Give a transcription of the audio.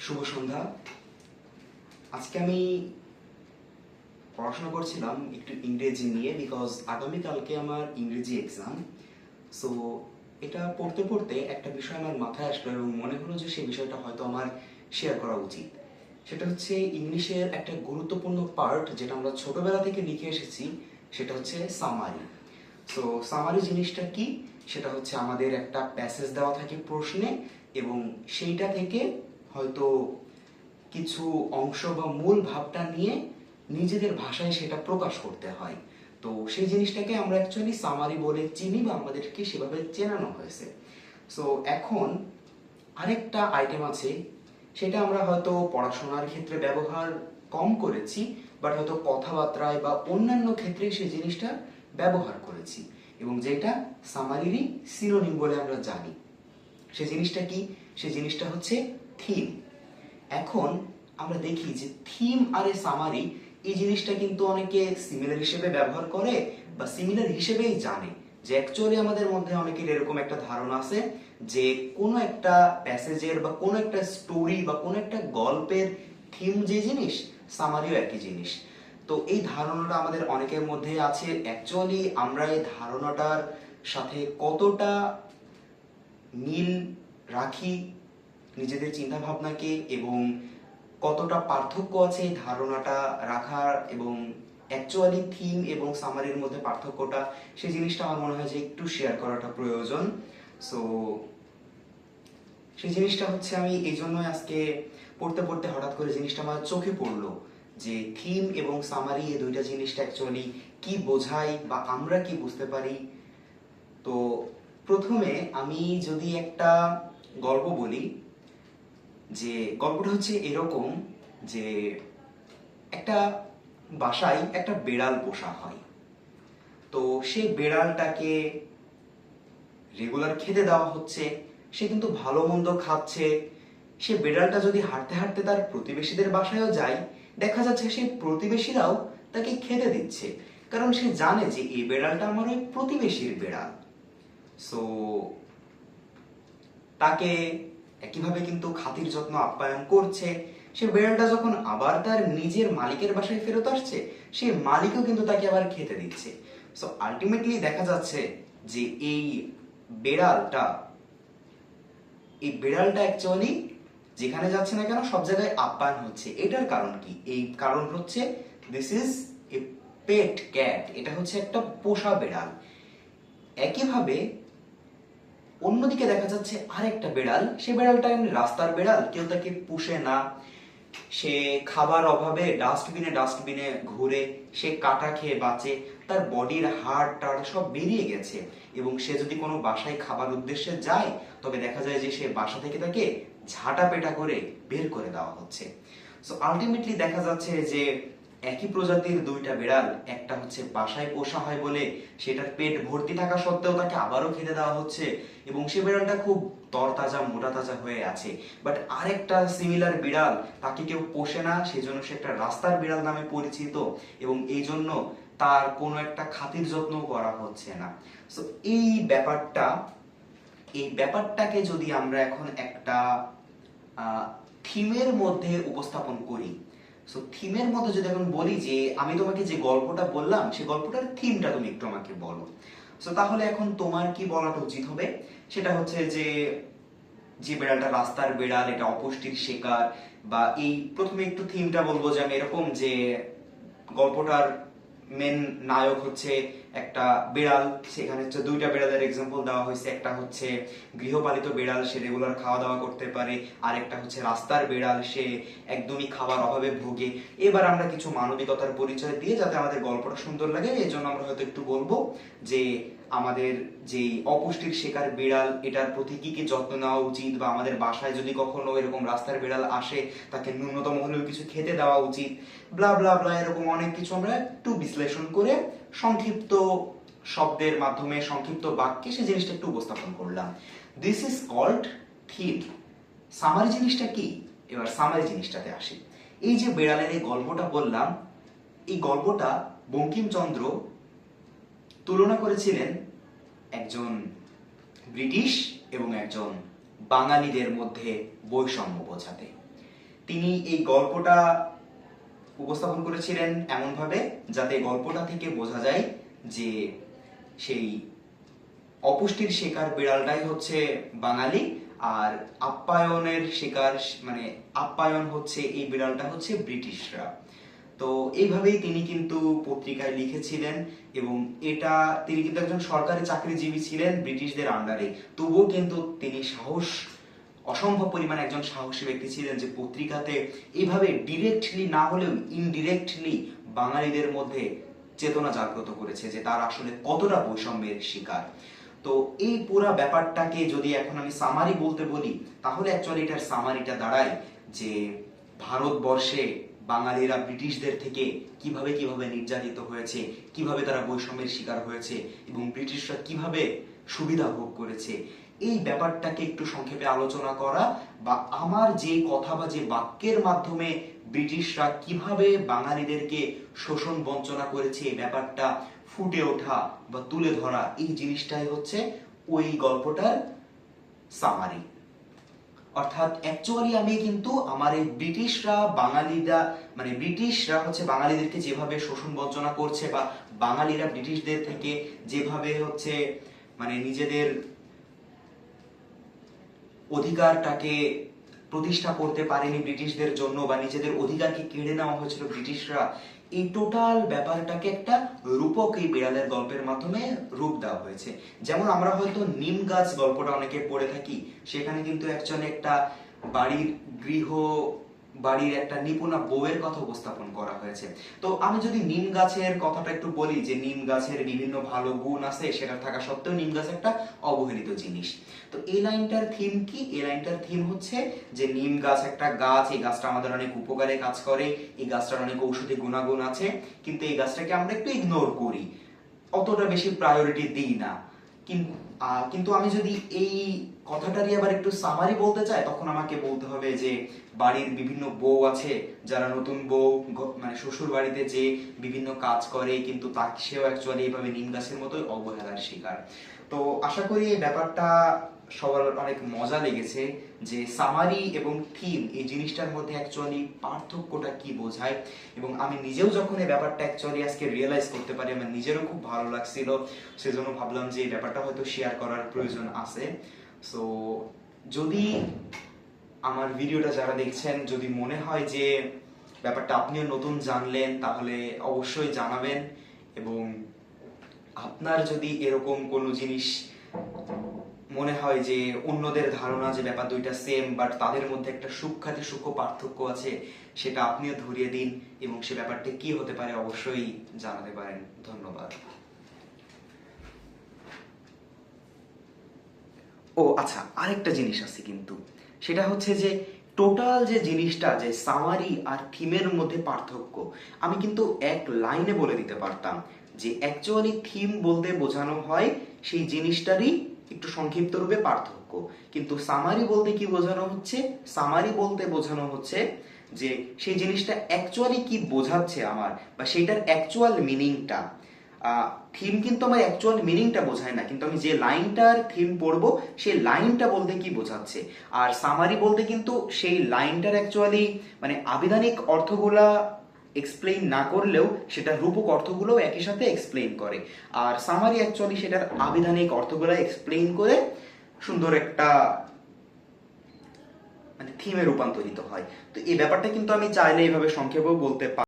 শুভ সন্ধ্যা। আজকে আমি পড়াশোনা করছিলাম একটু ইংরেজি নিয়ে, বিকজ আগামীকালকে আমার ইংরেজি এক্সাম। সো এটা পড়তে পড়তে একটা বিষয় আমার মাথায় আসলো এবং মনে হলো যে সেই বিষয়টা হয়তো আমার শেয়ার করা উচিত। সেটা হচ্ছে ইংলিশের একটা গুরুত্বপূর্ণ পার্ট, যেটা আমরা ছোটবেলা থেকে লিখে এসেছি, সেটা হচ্ছে সামারি। সো সামারি জিনিসটা কি? সেটা হচ্ছে আমাদের একটা প্যাসেজ দেওয়া থাকে প্রশ্নে, এবং সেইটা থেকে হয়তো কিছু অংশ বা মূল ভাবটা নিয়ে নিজেদের ভাষায় সেটা প্রকাশ করতে হয়। তো সেই জিনিসটাকে আমরা অ্যাকচুয়ালি সামারি বলে চিনি, বা আমাদেরকে সেভাবে চেনানো হয়েছে। সো এখন আরেকটা আইটেম আছে, সেটা আমরা হয়তো পড়াশোনার ক্ষেত্রে ব্যবহার কম করেছি, বাট হয়তো কথাবার্তায় বা অন্যান্য ক্ষেত্রে সেই জিনিসটা ব্যবহার করেছি, এবং যেটা সামারিরই সিনোনিম বলে আমরা জানি। সেই জিনিসটা কি? সেই জিনিসটা হচ্ছে থিম। এখন আমরা দেখি যে থিম আর সামারি, এই জিনিসটা কিন্তু অনেকে সিমিলার হিসেবে ব্যবহার করে বা সিমিলার হিসেবেই জানে। যে অ্যাকচুয়ালি আমাদের মধ্যে অনেকের এরকম একটা ধারণা আছে যে কোনো একটা প্যাসেজের বা কোনো একটা স্টোরি বা কোনো একটা গল্পের থিম যে জিনিস, সামারিও একই জিনিস। তো এই ধারণাটা আমাদের অনেকের মধ্যে আছে। অ্যাকচুয়ালি আমরা এই ধারণাটার সাথে কতটা মিল রাখি নিজেদের চিন্তা ভাবনাকে, এবং কতটা পার্থক্য আছে এই ধারণাটা রাখার এবং অ্যাকচুয়ালি থিম এবং সামারির মধ্যে পার্থক্যটা, সেই জিনিসটা আমার মনে হয় যে একটু শেয়ার করাটা প্রয়োজন। সো সেই জিনিসটা হচ্ছে আমি এই জন্যই আজকে পড়তে পড়তে হঠাৎ করে জিনিসটা আমার চোখে পড়লো যে থিম এবং সামারি, এই দুইটা জিনিসটা অ্যাকচুয়ালি কি বোঝায় বা আমরা কি বুঝতে পারি। তো প্রথমে আমি যদি একটা গল্প বলি, যে গল্পটা হচ্ছে এরকম যে একটা বাসায় একটা বেড়াল পোষা হয়। তো সেই বেড়ালটাকে রেগুলার খেতে দেওয়া হচ্ছে, সে কিন্তু ভালো মন্দ খাচ্ছে। সে বেড়ালটা যদি হাঁটতে হাঁটতে তার প্রতিবেশীদের বাসায়ও যায়, দেখা যাচ্ছে সেই প্রতিবেশীরাও তাকে খেতে দিচ্ছে, কারণ সে জানে যে এই বেড়ালটা আমার ওই প্রতিবেশীর বেড়াল। সো তাকে একইভাবে কিন্তু খাতির যত্ন আপ্যায়ন করছে। সে বেড়ালটা যখন আবার তার নিজের মালিকের বাসায় ফেরত আসছে, সেই মালিকও কিন্তু তাকে আবার খেতে দিচ্ছে। সো আলটিমেটলি দেখা যাচ্ছে যে বেড়ালটা এই বেড়ালটা অ্যাকচুয়ালি যেখানে যাচ্ছে না কেন সব জায়গায় আপ্যায়ন হচ্ছে। এটার কারণ কি? এই কারণ হচ্ছে this is a pet cat, এটা হচ্ছে একটা পোষা বেড়াল। একইভাবে অন্যদিকে দেখা যাচ্ছে আরেকটা বেড়াল, সে বেড়ালটা এমনি রাস্তার বেড়াল, কেউ তাকে পুষে না। সে খাবার অভাবে ডাস্টবিনে ডাস্টবিনে ঘুরে, সে কাটা খেয়ে বাঁচে, তার বডির হাড় টাড় সব বেরিয়ে গেছে, এবং সে যদি কোনো বাসায় খাবার উদ্দেশ্যে যায়, তবে দেখা যায় যে সে বাসা থেকে তাকে ঝাঁটা পেটা করে বের করে দেওয়া হচ্ছে। সো আলটিমেটলি দেখা যাচ্ছে যে একই প্রজাতির দুইটা বেড়াল, একটা হচ্ছে বাসায় পোষা হয় বলে সেটার পেট ভর্তি থাকা সত্ত্বেও তাকে আবারও খেতে দেওয়া হচ্ছে, এবং সে বিড়ালটা খুব তরতাজা মোটা তাজা হয়ে আছে। বাট আরেকটা সিমিলার বিড়াল, তাকে কেউ পোষে না, সেজন্য সে একটা রাস্তার বিড়াল নামে পরিচিত, এবং এই জন্য তার কোনো একটা খাতির যত্ন করা হচ্ছে না। সো এই ব্যাপারটাকে যদি আমরা এখন একটা থিমের মধ্যে উপস্থাপন করি, সো থিমের মধ্যে যদি এখন বলি যে আমি তোমাকে যে গল্পটা বললাম, সেই গল্পটার থিমটা তুমি একটু আমাকে বলো। সো তাহলে এখন তোমার কি বলাটা উচিত হবে? সেটা হচ্ছে যে যে বেড়ালটা রাস্তার বেড়াল, এটা অপুষ্টির শিকার, বা এই প্রথমে একটু থিমটা বলবো যে আমি এরকম যে গল্পটার মেন নায়ক হচ্ছে একটা বিড়াল, সেখানে হচ্ছে দুইটা বিড়ালের এক্সাম্পল দেওয়া হয়েছে। একটা হচ্ছে গৃহপালিত বিড়াল, সে রেগুলার খাওয়া দাওয়া করতে পারে, আর একটা হচ্ছে রাস্তার বিড়াল, সে একদমই খাবার অভাবে ভোগে। এবার আমরা কিছু মানবিকতার পরিচয় দিয়ে, যাতে আমাদের গল্পটা সুন্দর লাগে, এই জন্য আমরা হয়তো একটু বলবো যে আমাদের যে অপুষ্টির শিকার বিড়াল, এটার প্রতি কি কি যত্ন নেওয়া উচিত, বা আমাদের বাসায় যদি কখনো এরকম রাস্তার বিড়াল আসে, তাকে ন্যূনতম হলেও কিছু খেতে দেওয়া উচিত, ব্লা ব্লা ব্লা, এরকম অনেক কিছু আমরা একটু বিশ্লেষণ করে সংক্ষিপ্ত শব্দের মাধ্যমে, সংক্ষিপ্ত বাক্যে সে জিনিসটা একটু উপস্থাপন করলাম। This is called theme. Summary জিনিসটা কি? এবার সামারি জিনিসটাতে আসি। এই যে বেড়ালের এই গল্পটা বললাম, এই গল্পটা বঙ্কিমচন্দ্র তুলনা করেছিলেন একজন ব্রিটিশ এবং একজন বাঙালিদের মধ্যে বৈষম্য বোঝাতে। তিনি এই গল্পটা উপস্থাপন করেছিলেন এমনভাবে যাতে গল্পটা থেকে বোঝা যায় যে সেই অপুষ্টির শিকার বিড়ালটাই হচ্ছে বাঙালি, আর আপ্যায়নের শিকার মানে আপ্যায়ন হচ্ছে এই বিড়ালটা হচ্ছে ব্রিটিশরা। তো এইভাবেই তিনি কিন্তু পত্রিকায় লিখেছিলেন, এবং এটা তিনি কিন্তু একজন সরকারি চাকরিজীবী ছিলেন ব্রিটিশদের আন্ডারে, তবুও কিন্তু তিনি অসম্ভব পরিমাণে একজন সাহসী ব্যক্তি ছিলেন যে পত্রিকাতে এইভাবে ডিরেক্টলি না হলেও ইনডিরেক্টলি বাঙালিদের মধ্যে চেতনা জাগ্রত করেছে যে তার আসলে কতটা বৈষম্যের শিকার। তো এই পুরা ব্যাপারটাকে যদি এখন আমি সামারি বলতে বলি, তাহলে অ্যাকচুয়ালি এটার সামারিটা দাঁড়ায় যে ভারতবর্ষে বাঙালিরা ব্রিটিশদের থেকে কিভাবে কিভাবে নির্যাতিত হয়েছে, কিভাবে তারা বৈষম্যের শিকার হয়েছে, এবং ব্রিটিশরা কিভাবে সুবিধা ভোগ করেছে, এই ব্যাপারটাকে একটু সংক্ষেপে আলোচনা করা, বা আমার যে কথা বা যে বাক্যের মাধ্যমে ব্রিটিশরা কিভাবে বাঙালিদেরকে শোষণ বঞ্চনা করেছে এই ব্যাপারটা ফুটে ওঠা বা তুলে ধরা, এই জিনিসটাই হচ্ছে ওই গল্পটার সামারি। অর্থাৎ অ্যাকচুয়ালি আমি কিন্তু আমার এই ব্রিটিশরা হচ্ছে বাঙালিদেরকে যেভাবে শোষণ বঞ্চনা করছে, বা বাঙালিরা ব্রিটিশদের থেকে যেভাবে হচ্ছে নিজেদের অধিকারটাকে প্রতিষ্ঠা করতে পারেনি ব্রিটিশদের জন্য, বা নিজেদের অধিকারকে কেড়ে নেওয়া হয়েছিল ব্রিটিশরা, এই টোটাল ব্যাপারটাকে একটা রূপক এই বিড়ালের গল্পের মাধ্যমে রূপ দেওয়া হয়েছে। যেমন আমরা হয়তো নিম গাছ গল্পটা অনেকে পড়ে থাকি, সেখানে কিন্তু অ্যাকচুয়ালি একটা বাড়ির একটা নিপুণা বউয়ের কথা উপস্থাপন করা হয়েছে। তো আমি যদি নিম গাছের কথাটা একটু বলি, যে নিম গাছের বিভিন্ন ভালো গুণ আছে, সেটা থাকা সত্ত্বেও নিম গাছ একটা অবহেলিত জিনিস। তো এই লাইনটার থিম কি? এই লাইনটার থিম হচ্ছে যে নিম গাছ একটা গাছ, এই গাছটা আমাদের অনেক উপকারে কাজ করে, এই গাছটার অনেক ঔষধি গুণাগুণ আছে, কিন্তু এই গাছটাকে আমরা একটু ইগনোর করি, অতটা বেশি প্রায়োরিটি দিই না। কিন্তু আমি যদি এই কথাটারই আবার একটু সামারি বলতে চাই, তখন আমাকে বলতে হবে যে বাড়ির বিভিন্ন বউ আছে, যারা নতুন বউ শ্বশুর বাড়িতে যে বিভিন্ন কাজ করে, কিন্তু সেও অ্যাকচুয়ালি এইভাবে নিম গাছের মতোই অবহেলার শিকার। তো আশা করি এই ব্যাপারটা সবার অনেক মজা লেগেছে, যে সামারি এবং থিম এই জিনিসটার মধ্যে অ্যাকচুয়ালি পার্থক্যটা কি বোঝায়, এবং আমি নিজেও যখন এই ব্যাপারটা অ্যাকচুয়ালি আজকে রিয়েলাইজ করতে পারি, আমার নিজেরও খুব ভালো লাগছিল। সেজন্য ভাবলাম যে এই ব্যাপারটা হয়তো শেয়ার করার প্রয়োজন আছে। সো যদি আমার ভিডিওটা যারা দেখছেন, যদি মনে হয় যে ব্যাপারটা আপনিও নতুন জানলেন, তাহলে অবশ্যই জানাবেন, এবং আপনার যদি এরকম কোনো জিনিস মনে হয় যে অন্যদের ধারণা যে ব্যাপার দুইটা সেম, বাট তাদের মধ্যে একটা সূক্ষ্ম পার্থক্য আছে, সেটা আপনিও ধরিয়ে দিন, এবং সে ব্যাপারটা কি হতে পারে অবশ্যই জানাতে পারেন। ধন্যবাদ। ও আচ্ছা, আরেকটা জিনিস আছে কিন্তু, সেটা হচ্ছে যে টোটাল যে জিনিসটা, যে সামারি আর থিমের মধ্যে পার্থক্য, আমি কিন্তু এক লাইনে বলে দিতে পারতাম যে অ্যাকচুয়ালি থিম বলতে বোঝানো হয় সেই জিনিসটারই একটু সংক্ষিপ্ত রূপে পার্থক্য, কিন্তু সামারি বলতে কি বোঝানো হচ্ছে? সামারি বলতে বোঝানো হচ্ছে যে সেই জিনিসটা অ্যাকচুয়ালি কি বোঝাচ্ছে আমার, বা সেইটার অ্যাকচুয়াল মিনিংটা। থিম কিন্তু আমার অ্যাকচুয়াল মিনিংটা বোঝায় না, কিন্তু আমি যে লাইনটার থিম পড়বো সেই লাইনটা বলতে কি বোঝাচ্ছে। আর সামারি বলতে কিন্তু সেই লাইনটার অ্যাকচুয়ালি আবিধানিক অর্থগুলা এক্সপ্লেইন না করলেও সেটা রূপক অর্থগুলো একই সাথে এক্সপ্লেইন করে, আর সামারি অ্যাকচুয়ালি সেটার আবিধানিক অর্থগুলো এক্সপ্লেইন করে সুন্দর একটা থিমে রূপান্তরিত হয়। তো এই ব্যাপারটা কিন্তু আমি চাইলে এইভাবে সংক্ষেপেও বলতে পারি।